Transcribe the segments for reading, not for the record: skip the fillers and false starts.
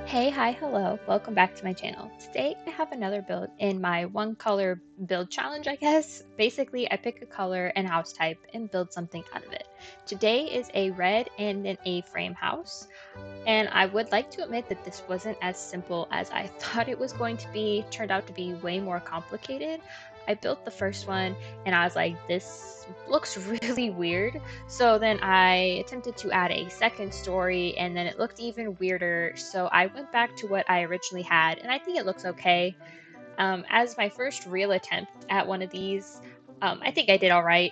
Hey, hi, hello. Welcome back to my channel. Today I have another build in my one color build challenge, I guess. Basically, I pick a color and house type and build something out of it. Today is a red and an A-frame house, and I would like to admit that this wasn't as simple as I thought it was going to be. It turned out to be way more complicated. I built the first one and I was like, this looks really weird. So then I attempted to add a second story and then it looked even weirder. So I went back to what I originally had and I think it looks okay. As my first real attempt at one of these, I think I did all right.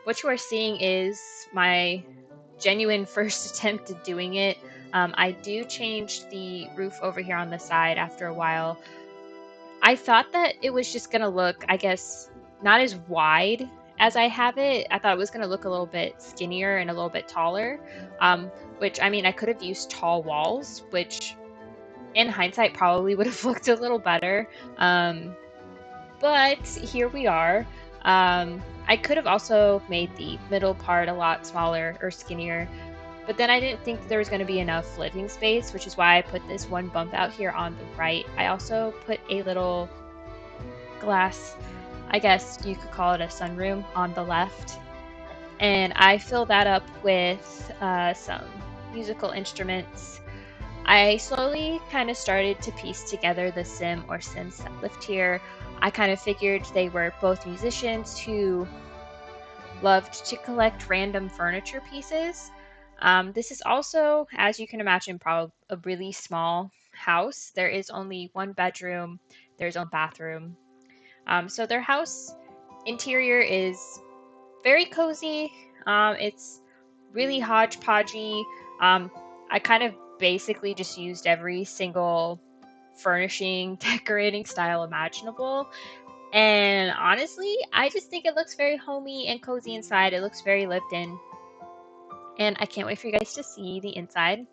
What you are seeing is my genuine first attempt at doing it. I do change the roof over here on the side after a while. I thought that it was just gonna look, I guess, not as wide as I have it. I thought it was gonna look a little bit skinnier and a little bit taller. Which I mean, I could have used tall walls, which in hindsight probably would have looked a little better. But here we are. I could have also made the middle part a lot smaller or skinnier, but then I didn't think that there was going to be enough living space, which is why I put this one bump out here on the right. I also put a little glass, I guess you could call it a sunroom, on the left. And I fill that up with some musical instruments. I slowly kind of started to piece together the Sim or Sims that lived here. I kind of figured they were both musicians who loved to collect random furniture pieces. This is also, as you can imagine, probably a really small house. There is only one bedroom, there's no bathroom. So their house interior is very cozy. It's really hodgepodgey. Um, I kind of basically just used every single furnishing, decorating style imaginable. And honestly, I just think it looks very homey and cozy inside. It looks very lived in. And I can't wait for you guys to see the inside.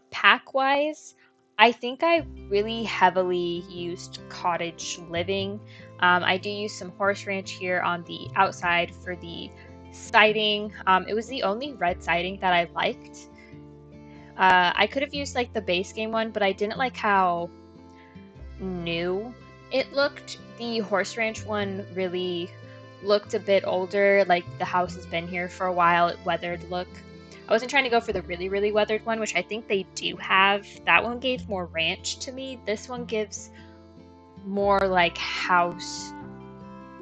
Pack wise, I think I really heavily used cottage living. I do use some horse ranch here on the outside for the siding. It was the only red siding that I liked. I could have used like the base game one, but I didn't like how new it looked. The horse ranch one really looked a bit older, like the house has been here for a while, it weathered look. I wasn't trying to go for the really, really weathered one, which I think they do have. That one gave more ranch to me. This one gives more like house,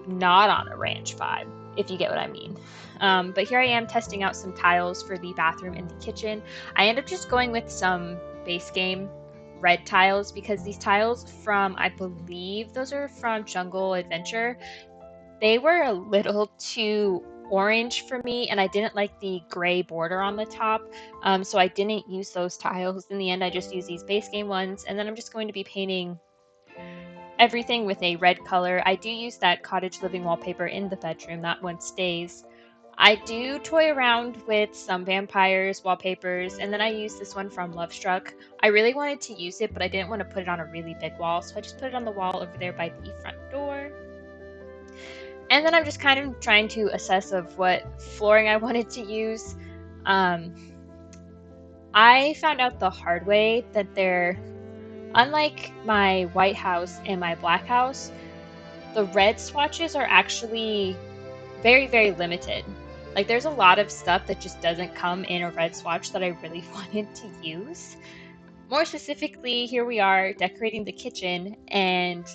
not on a ranch vibe, if you get what I mean. But here I am testing out some tiles for the bathroom and the kitchen. I end up just going with some base game red tiles because these tiles from, I believe those are from Jungle Adventure, they were a little too orange for me and I didn't like the gray border on the top. So I didn't use those tiles. In the end, I just used these base game ones and then I'm just going to be painting everything with a red color. I do use that cottage living wallpaper in the bedroom. That one stays. I do toy around with some vampires wallpapers, and then I use this one from Lovestruck. I really wanted to use it, but I didn't want to put it on a really big wall, so I just put it on the wall over there by the front door. And then I'm just kind of trying to assess of what flooring I wanted to use. I found out the hard way that unlike my white house and my black house, the red swatches are actually very, very limited. Like there's a lot of stuff that just doesn't come in a red swatch that I really wanted to use. More specifically, here we are decorating the kitchen, and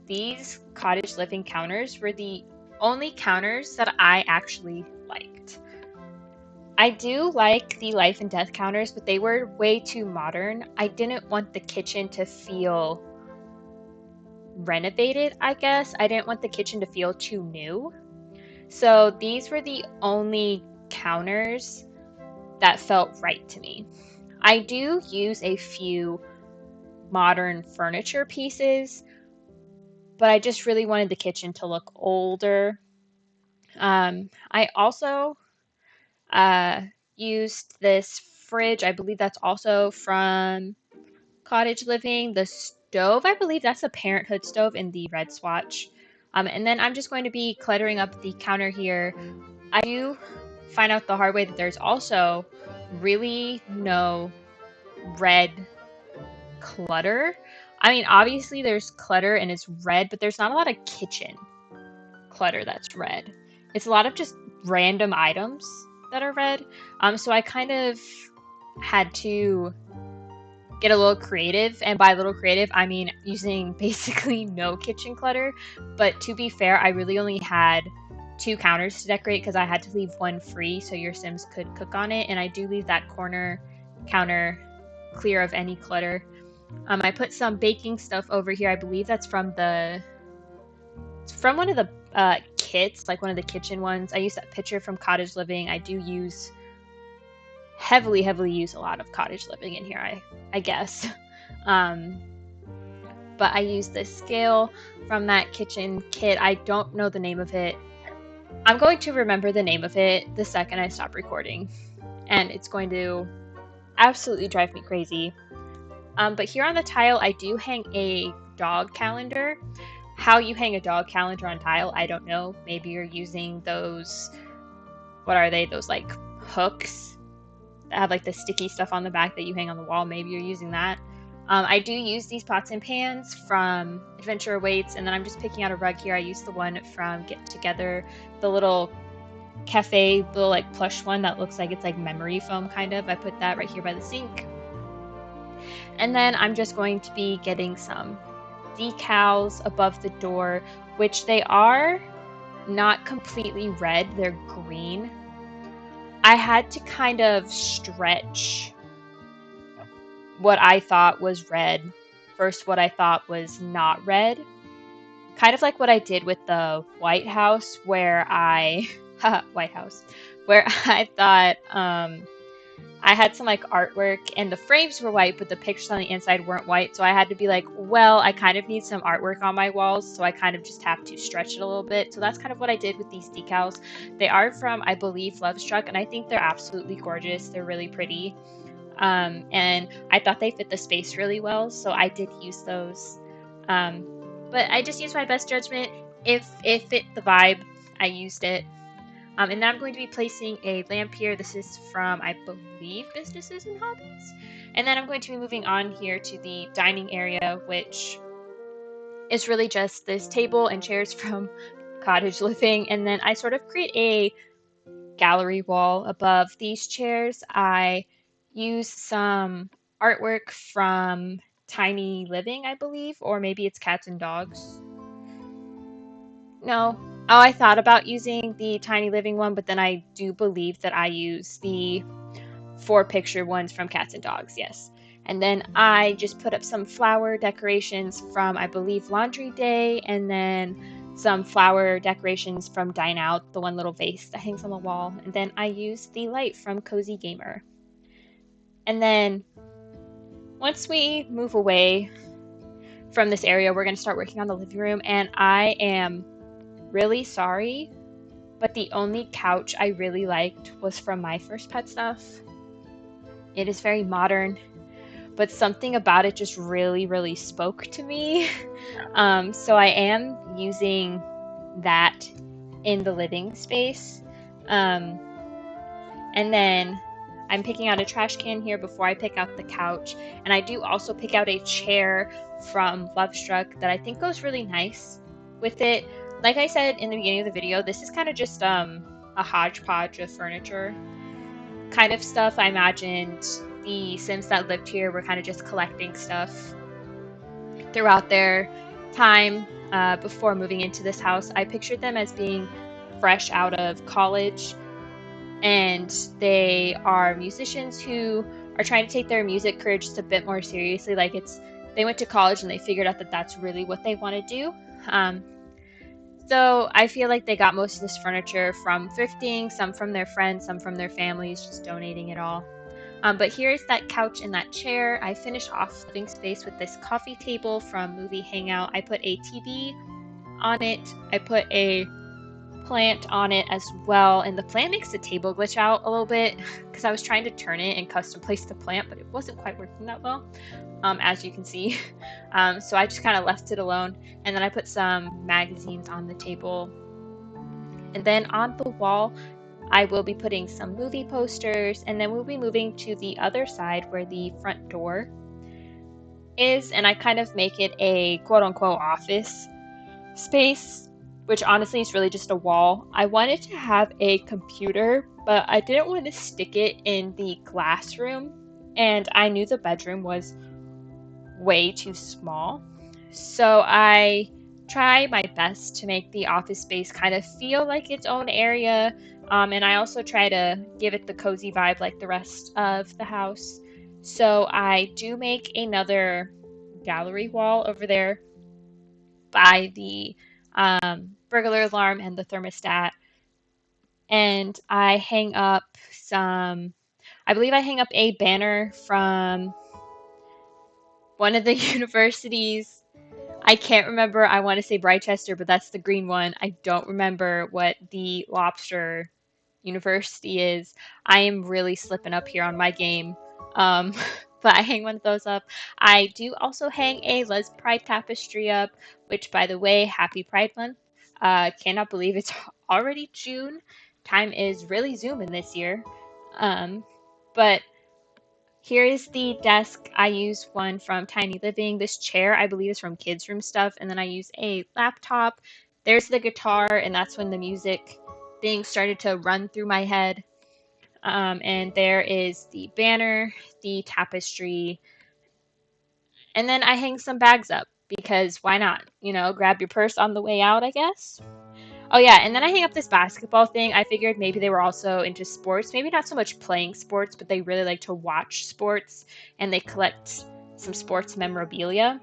these cottage living counters were the only counters that I actually liked. I do like the life and death counters, but they were way too modern. I didn't want the kitchen to feel renovated, I guess. I didn't want the kitchen to feel too new. So these were the only counters that felt right to me. I do use a few modern furniture pieces, but I just really wanted the kitchen to look older. I also uh, used this fridge. I believe that's also from Cottage Living. The stove, I believe that's a Parenthood stove in the red swatch. And then I'm just going to be cluttering up the counter here. I do find out the hard way that there's also really no red clutter. I mean, obviously there's clutter and it's red, but there's not a lot of kitchen clutter that's red. It's a lot of just random items that are red. So I kind of had to get a little creative, and by little creative, I mean using basically no kitchen clutter. But to be fair, I really only had 2 counters to decorate because I had to leave one free so your Sims could cook on it, and I do leave that corner counter clear of any clutter. I put some baking stuff over here. I believe that's from one of the kits, like one of the kitchen ones. I use that picture from Cottage Living. I do use heavily use a lot of Cottage Living in here, I guess. But I use this scale from that kitchen kit. I don't know the name of it. I'm going to remember the name of it the second I stop recording, and it's going to absolutely drive me crazy. But here on the tile, I do hang a dog calendar. How you hang a dog calendar on tile, I don't know. Maybe you're using those, what are they? Those like hooks that have like the sticky stuff on the back that you hang on the wall. Maybe you're using that. I do use these pots and pans from Adventure Awaits, and then I'm just picking out a rug here. I use the one from Get Together, the little cafe, little like plush one that looks like it's like memory foam kind of. I put that right here by the sink. And then I'm just going to be getting some decals above the door, which they are not completely red, they're green. I had to kind of stretch what I thought was red versus what I thought was not red. Kind of like what I did with the White House, where White House, where I thought I had some like artwork and the frames were white, but the pictures on the inside weren't white. So I had to be like, well, I kind of need some artwork on my walls. So I kind of just have to stretch it a little bit. So that's kind of what I did with these decals. They are from, I believe, Lovestruck, and I think they're absolutely gorgeous. They're really pretty. And I thought they fit the space really well. So I did use those. But I just used my best judgment. If it fit the vibe, I used it. And now I'm going to be placing a lamp here. This is from, I believe, Businesses and Hobbies. And then I'm going to be moving on here to the dining area, which is really just this table and chairs from Cottage Living. And then I sort of create a gallery wall above these chairs. I use some artwork from Tiny Living, I believe, or maybe it's Cats and Dogs. No. Oh, I thought about using the Tiny Living one, but then I do believe that I use the 4-picture ones from Cats and Dogs, yes. And then I just put up some flower decorations from, I believe, Laundry Day, and then some flower decorations from Dine Out, the one little vase that hangs on the wall. And then I used the light from Cozy Gamer. And then once we move away from this area, we're going to start working on the living room, and I am really sorry, but the only couch I really liked was from My First Pet Stuff. It is very modern, but something about it just really spoke to me. So I am using that in the living space. And then I'm picking out a trash can here before I pick out the couch. And I do also pick out a chair from Lovestruck that I think goes really nice with it. Like I said in the beginning of the video, this is kind of just a hodgepodge of furniture kind of stuff. I imagined the Sims that lived here were kind of just collecting stuff throughout their time before moving into this house. I pictured them as being fresh out of college, and they are musicians who are trying to take their music career just a bit more seriously. Like they went to college and they figured out that that's really what they want to do. So I feel like they got most of this furniture from thrifting, some from their friends, some from their families, just donating it all. But here's that couch and that chair. I finished off living space with this coffee table from Movie Hangout. I put a TV on it. I put a plant on it as well, and the plant makes the table glitch out a little bit because I was trying to turn it and custom place the plant, but it wasn't quite working that well, as you can see. So I just kind of left it alone, and then I put some magazines on the table. And then on the wall, I will be putting some movie posters, and then we'll be moving to the other side where the front door is, and I kind of make it a quote-unquote office space, which honestly is really just a wall. I wanted to have a computer, but I didn't want to stick it in the classroom, and I knew the bedroom was way too small. So I try my best to make the office space kind of feel like its own area. And I also try to give it the cozy vibe like the rest of the house. So I do make another gallery wall over there by the burglar alarm and the thermostat. And I hang up I believe I hang up a banner from one of the universities. I can't remember. I want to say Brightchester, but that's the green one. I don't remember what the lobster university is. I am really slipping up here on my game. Um, but I hang one of those up. I do also hang a Les Pride tapestry up, which, by the way, happy Pride Month. Cannot believe it's already June. Time is really zooming this year. Um, but here is the desk. I use one from Tiny Living. This chair, I believe, is from Kids Room Stuff. And then I use a laptop. There's the guitar, and that's when the music thing started to run through my head. And there is the banner, the tapestry, and then I hang some bags up because why not? You know, grab your purse on the way out, I guess. Oh yeah, and then I hang up this basketball thing. I figured maybe they were also into sports. Maybe not so much playing sports, but they really like to watch sports and they collect some sports memorabilia.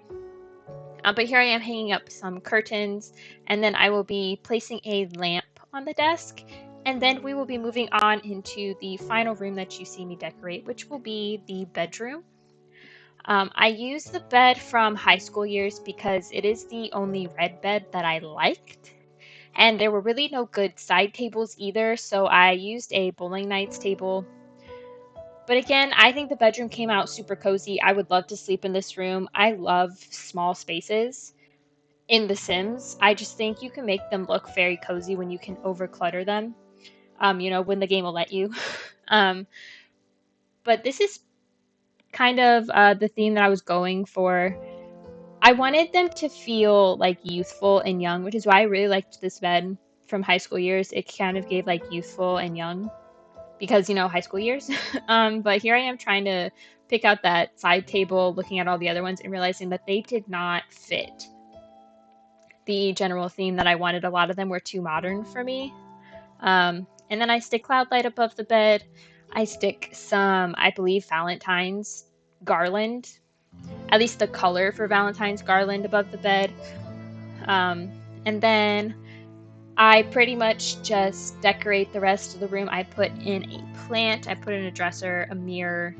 But here I am hanging up some curtains, and then I will be placing a lamp on the desk, and then we will be moving on into the final room that you see me decorate, which will be the bedroom. I use the bed from high school years because it is the only red bed that I liked. And there were really no good side tables either, so I used a bowling nights table. But again, I think the bedroom came out super cozy. I would love to sleep in this room. I love small spaces in The Sims. I just think you can make them look very cozy when you can overclutter them, when the game will let you. um, but this is kind of the theme that I was going for. I wanted them to feel like youthful and young, which is why I really liked this bed from high school years. It kind of gave like youthful and young because, high school years. But here I am trying to pick out that side table, looking at all the other ones and realizing that they did not fit the general theme that I wanted. A lot of them were too modern for me. And then I stick Cloud Light above the bed. I stick some, I believe, Valentine's garland, at least the color for Valentine's garland above the bed. And then I pretty much just decorate the rest of the room. I put in a plant, I put in a dresser, a mirror,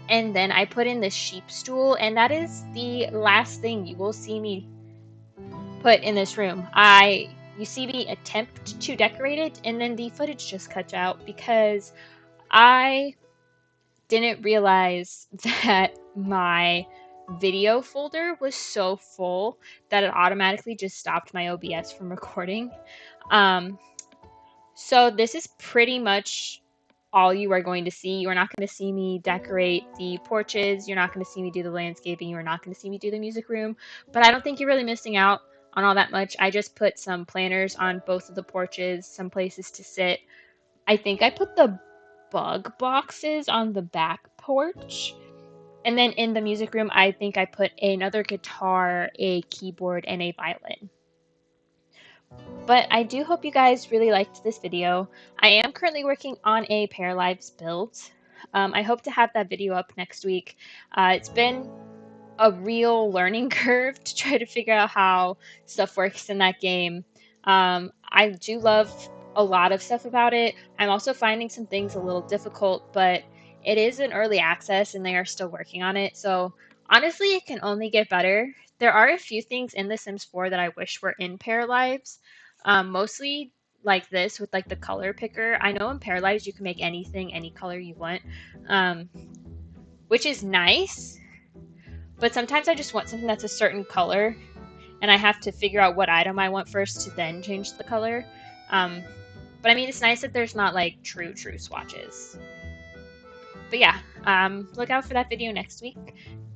and then I put in the sheep stool, and that is the last thing you will see me put in this room. You see me attempt to decorate it, and then the footage just cuts out because I didn't realize that my video folder was so full that it automatically just stopped my OBS from recording. So this is pretty much all you are going to see. You are not going to see me decorate the porches. You're not going to see me do the landscaping. You're not going to see me do the music room. But I don't think you're really missing out on all that much. I just put some planters on both of the porches, some places to sit. I think I put the bug boxes on the back porch. And then in the music room, I think I put another guitar, a keyboard, and a violin. But I do hope you guys really liked this video. I am currently working on a Paralives build. I hope to have that video up next week. It's been a real learning curve to try to figure out how stuff works in that game. I do love a lot of stuff about it. I'm also finding some things a little difficult, but it is an early access and they are still working on it. So honestly, it can only get better. There are a few things in The Sims 4 that I wish were in Paralives. Mostly like this with like the color picker. I know in Paralives you can make anything, any color you want, which is nice. But sometimes I just want something that's a certain color, and I have to figure out what item I want first to then change the color. But I mean, it's nice that there's not like true swatches. But yeah, look out for that video next week.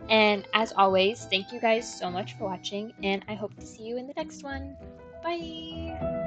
And as always, thank you guys so much for watching, and I hope to see you in the next one. Bye!